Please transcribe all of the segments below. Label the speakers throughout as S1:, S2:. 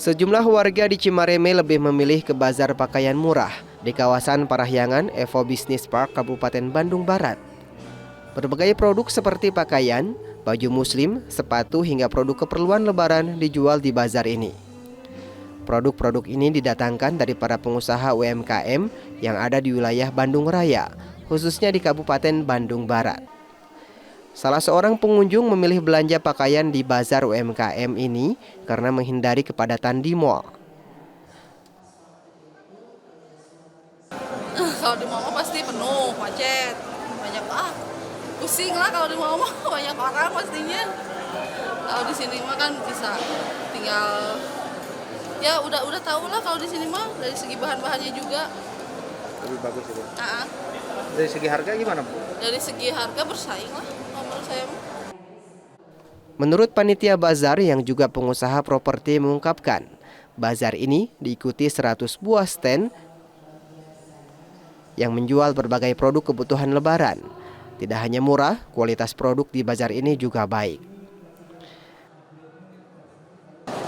S1: Sejumlah warga di Cimareme lebih memilih ke bazar pakaian murah di kawasan Parahyangan Evo Business Park, Kabupaten Bandung Barat. Berbagai produk seperti pakaian, baju muslim, sepatu hingga produk keperluan lebaran dijual di bazar ini. Produk-produk ini didatangkan dari para pengusaha UMKM yang ada di wilayah Bandung Raya, khususnya di Kabupaten Bandung Barat. Salah seorang pengunjung memilih belanja pakaian di bazar UMKM ini karena menghindari kepadatan di mal.
S2: Kalau di mall pasti penuh, macet, banyak pusing lah kalau di mall banyak orang pastinya. Kalau di sini mah kan bisa tinggal ya udah tahu lah kalau di sini mah dari segi bahan-bahannya juga
S3: Lebih bagus itu.
S2: uh-uh.
S3: Dari segi harga gimana, Bu?
S2: Dari segi harga bersaing lah menurut saya mah.
S1: Menurut panitia bazar yang juga pengusaha properti mengungkapkan, bazar ini diikuti 100 buah stand yang menjual berbagai produk kebutuhan lebaran. Tidak hanya murah, kualitas produk di bazar ini juga baik.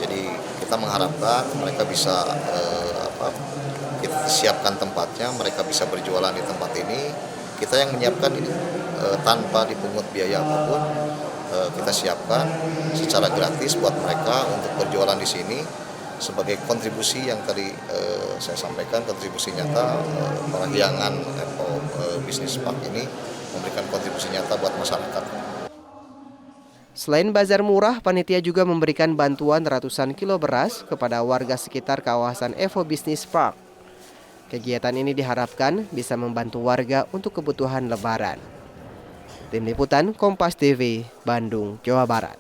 S4: Jadi kita mengharapkan mereka bisa kita siapkan tempatnya, mereka bisa berjualan di tempat ini. Kita yang menyiapkan ini tanpa dipungut biaya apapun. Kita siapkan secara gratis buat mereka untuk berjualan di sini sebagai kontribusi yang tadi saya sampaikan, kontribusi nyata Parahyangan Evo Business Park ini memberikan kontribusi nyata buat masyarakat.
S1: Selain bazar murah, panitia juga memberikan bantuan ratusan kilo beras kepada warga sekitar kawasan Evo Business Park. Kegiatan ini diharapkan bisa membantu warga untuk kebutuhan lebaran. Tim Liputan Kompas TV, Bandung, Jawa Barat.